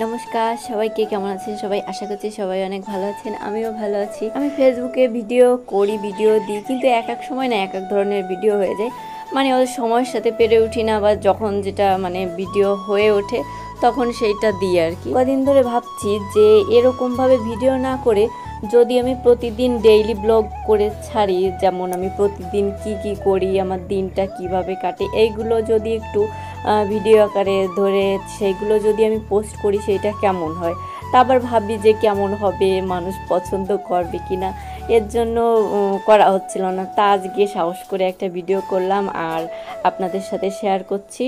নমস্কার সবাইকে, কেমন আছেন সবাই? আশা করছি সবাই অনেক ভালো আছেন। আমিও ভালো আছি। আমি ফেসবুকে ভিডিও করি, ভিডিও দিই, কিন্তু এক এক সময় না এক এক ধরনের ভিডিও হয়ে যায়। মানে ওদের সময়ের সাথে পেরে উঠি না, বা যখন যেটা মানে ভিডিও হয়ে ওঠে তখন সেইটা দিই আর কি। কদিন ধরে ভাবছি যে এরকমভাবে ভিডিও না করে যদি আমি প্রতিদিন ডেইলি ব্লগ করে ছাড়ি, যেমন আমি প্রতিদিন কি কি করি, আমার দিনটা কিভাবে কাটে, এইগুলো যদি একটু ভিডিও আকারে ধরে সেইগুলো যদি আমি পোস্ট করি সেইটা কেমন হয়। তা আবার ভাবি যে কেমন হবে, মানুষ পছন্দ করবে কি না, এর জন্য করা হচ্ছিল না। তা আজকে সাহস করে একটা ভিডিও করলাম আর আপনাদের সাথে শেয়ার করছি।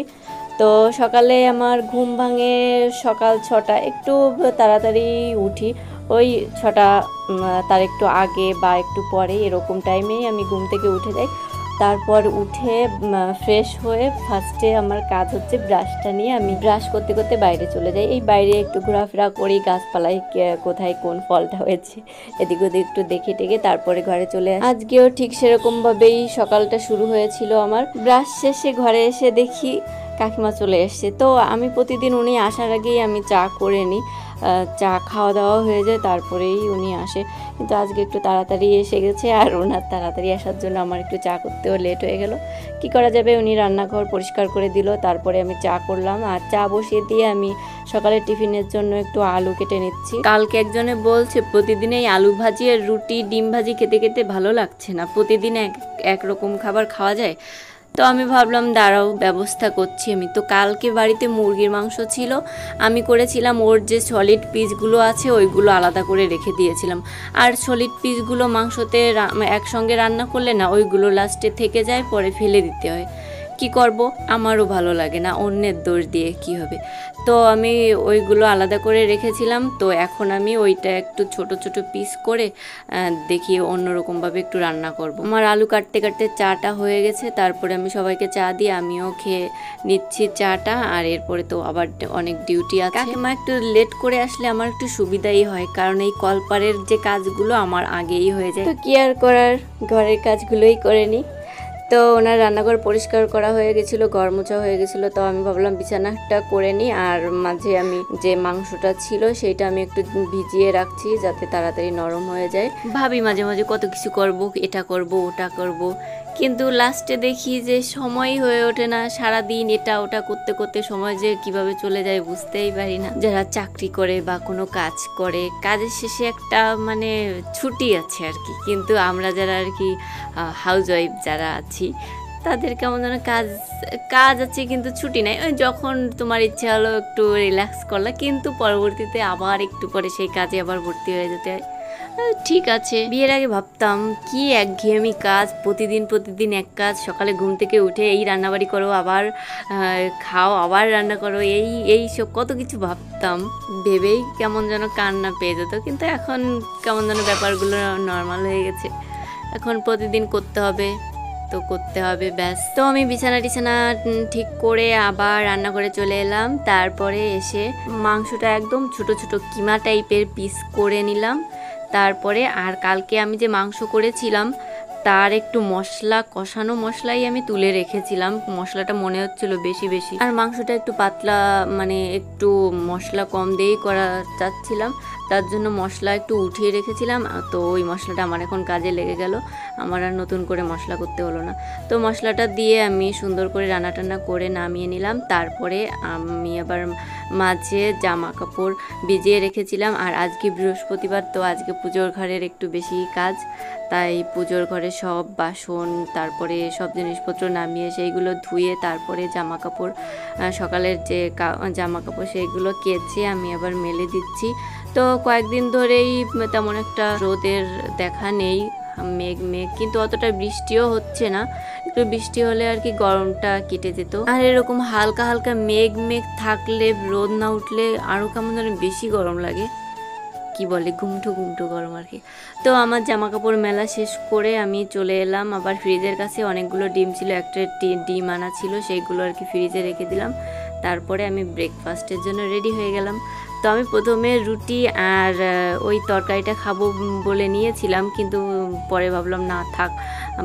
তো সকালে আমার ঘুম ভাঙে সকাল 6টা, একটু তাড়াতাড়ি উঠি, ওই 6টা তার একটু আগে বা একটু পরে এরকম টাইমেই আমি ঘুম থেকে উঠে যাই। তারপর উঠে ফ্রেশ হয়ে ফার্স্টে আমার কাজ হচ্ছে ব্রাশটা নিয়ে আমি ব্রাশ করতে করতে বাইরে চলে যাই। এই বাইরে একটু ঘোরাফেরা করি, গাছপালায় কোথায় কোন ফলটা হয়েছে এদিক ওদিক একটু দেখে টেকে তারপরে ঘরে চলে আসি। আজকেও ঠিক সেরকমভাবেই সকালটা শুরু হয়েছিল আমার। ব্রাশ শেষে ঘরে এসে দেখি কাকিমা চলে এসছে। তো আমি প্রতিদিন উনি আসার আগেই আমি চা করে নিই, চা খাওয়া দাওয়া হয়ে যায়, তারপরেই উনি আসে। কিন্তু আজকে একটু তাড়াতাড়ি এসে গেছে, আর ওনার তাড়াতাড়ি আসার জন্য আমার একটু চা করতেও লেট হয়ে গেল। কি করা যাবে, উনি রান্নাঘর পরিষ্কার করে দিল, তারপরে আমি চা করলাম। আর চা বসিয়ে দিয়ে আমি সকালের টিফিনের জন্য একটু আলু কেটে নিচ্ছি। কালকে একজনে বলছে প্রতিদিন এই আলু ভাজি আর রুটি ডিম ভাজি খেতে খেতে ভালো লাগছে না, প্রতিদিন একরকম খাবার খাওয়া যায়। তো আমি ভাবলাম দাঁড়াও, ব্যবস্থা করছি আমি। তো কালকে বাড়িতে মুরগির মাংস ছিল, আমি করেছিলাম ওর যে সলিড পিসগুলো আছে ওইগুলো আলাদা করে রেখে দিয়েছিলাম। আর সলিড পিসগুলো মাংসতে একসঙ্গে রান্না করলে না ওইগুলো লাস্টে থেকে যায়, পরে ফেলে দিতে হয়। কি করব, আমারও ভালো লাগে না, অন্যের দোষ দিয়ে কি হবে। তো আমি ওইগুলো আলাদা করে রেখেছিলাম। তো এখন আমি ওইটা একটু ছোট ছোট পিস করে দেখি অন্যরকমভাবে একটু রান্না করব। আমার আলু কাটতে কাটতে চাটা হয়ে গেছে, তারপরে আমি সবাইকে চা দিয়ে আমিও খেয়ে নিচ্ছি চাটা। আর এরপরে তো আবার অনেক ডিউটি আছে। কাকিমা একটু লেট করে আসলে আমার একটু সুবিধাই হয়, কারণ এই কলপারের যে কাজগুলো আমার আগেই হয়ে যায়। তো কি আর করার, ঘরের কাজগুলোই করে নিই। তো ওনার রান্নাঘর পরিষ্কার করা হয়ে গেছিলো, ঘর মোছা হয়ে গেছিলো। তো আমি ভাবলাম বিছানাটা করে নিই, আর মাঝে আমি যে মাংসটা ছিল সেইটা আমি একটু ভিজিয়ে রাখছি যাতে তাড়াতাড়ি নরম হয়ে যায়। ভাবি মাঝে মাঝে কত কিছু করব, এটা করব ওটা করব, কিন্তু লাস্টে দেখি যে সময়ই হয়ে ওঠে না। সারাদিন এটা ওটা করতে করতে সময় যে কিভাবে চলে যায় বুঝতেই পারি না। যারা চাকরি করে বা কোনো কাজ করে, কাজের শেষে একটা মানে ছুটি আছে আর কি, কিন্তু আমরা যারা আর কি হাউস ওয়াইফ যারা আছি তাদের কেমন যেন কাজ আছে কিন্তু ছুটি নাই। ওই যখন তোমার ইচ্ছা হলো একটু রিল্যাক্স করলা, কিন্তু পরবর্তীতে আবার একটু পরে সেই কাজে আবার ভর্তি হয়ে যেতে হয়। ঠিক আছে, বিয়ের আগে ভাবতাম কি একঘেয়েমি কাজ, প্রতিদিন প্রতিদিন এক কাজ, সকালে ঘুম থেকে উঠে এই রান্নাবাড়ি করো, আবার খাও, আবার রান্না করো, এই সব কত কিছু ভাবতাম। ভেবেই কেমন যেন কান্না পেয়ে যেত। কিন্তু এখন কেমন যেন ব্যাপারগুলো নর্মাল হয়ে গেছে, এখন প্রতিদিন করতে হবে তো করতে হবে, ব্যাস। তো আমি বিছানা টিছানা ঠিক করে আবার রান্না করে চলে এলাম। তারপরে এসে মাংসটা একদম ছোট ছোট কিমা টাইপের পিস করে নিলাম। তারপরে আর কালকে আমি যে মাংস করেছিলাম তার একটু মশলা, কষানো মশলাই আমি তুলে রেখেছিলাম। মশলাটা মনে হচ্ছিল বেশি বেশি, আর মাংসটা একটু পাতলা, মানে একটু মশলা কম দিয়েই করা চাচ্ছিলাম, তার জন্য মশলা একটু উঠিয়ে রেখেছিলাম। তো ওই মশলাটা আমার এখন কাজে লেগে গেল, আমার আর নতুন করে মশলা করতে হলো না। তো মশলাটা দিয়ে আমি সুন্দর করে রান্না টান্না করে নামিয়ে নিলাম। তারপরে আমি আবার মাঝে জামা কাপড় ভিজিয়ে রেখেছিলাম। আর আজকে বৃহস্পতিবার, তো আজকে পুজোর ঘরের একটু বেশি কাজ, তাই পুজোর ঘরে সব বাসন, তারপরে সব জিনিসপত্র নামিয়ে সেইগুলো ধুয়ে তারপরে জামা কাপড়, সকালের যে জামা কাপড় সেইগুলো কেচে আমি আবার মেলে দিচ্ছি। তো কয়েকদিন ধরেই তেমন একটা রোদের দেখা নেই, মেঘ মেঘ, কিন্তু অতটা বৃষ্টিও হচ্ছে না। একটু বৃষ্টি হলে আর কি গরমটা কেটে যেত। আর এরকম হালকা হালকা মেঘ মেঘ থাকলে, রোদ না উঠলে আরও কেমন যেন বেশি গরম লাগে, কি বলে ঘুমঠু ঘুমঠু গরম আর কি। তো আমার জামা কাপড় মেলা শেষ করে আমি চলে এলাম আবার ফ্রিজের কাছে। অনেকগুলো ডিম ছিল, একটা ডিম আনা ছিল, সেইগুলো আর কি ফ্রিজে রেখে দিলাম। তারপরে আমি ব্রেকফাস্টের জন্য রেডি হয়ে গেলাম। তো আমি প্রথমে রুটি আর ওই তরকারিটা খাবো বলে নিয়েছিলাম, কিন্তু পরে ভাবলাম না থাক,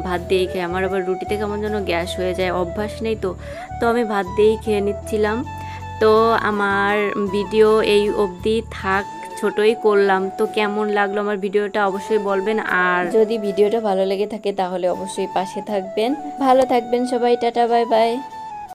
ভাত দিয়েই খেয়ে, আমার আবার রুটিতে কেমন যেন গ্যাস হয়ে যায়, অভ্যাস নেই তো। তো আমি ভাত দিয়েই খেয়ে নিচ্ছিলাম। তো আমার ভিডিও এই অবধি থাক, ছোটই করলাম। তো কেমন লাগলো আমার ভিডিওটা অবশ্যই বলবেন, আর যদি ভিডিওটা ভালো লেগে থাকে তাহলে অবশ্যই পাশে থাকবেন। ভালো থাকবেন সবাই, টাটা বাই বাই।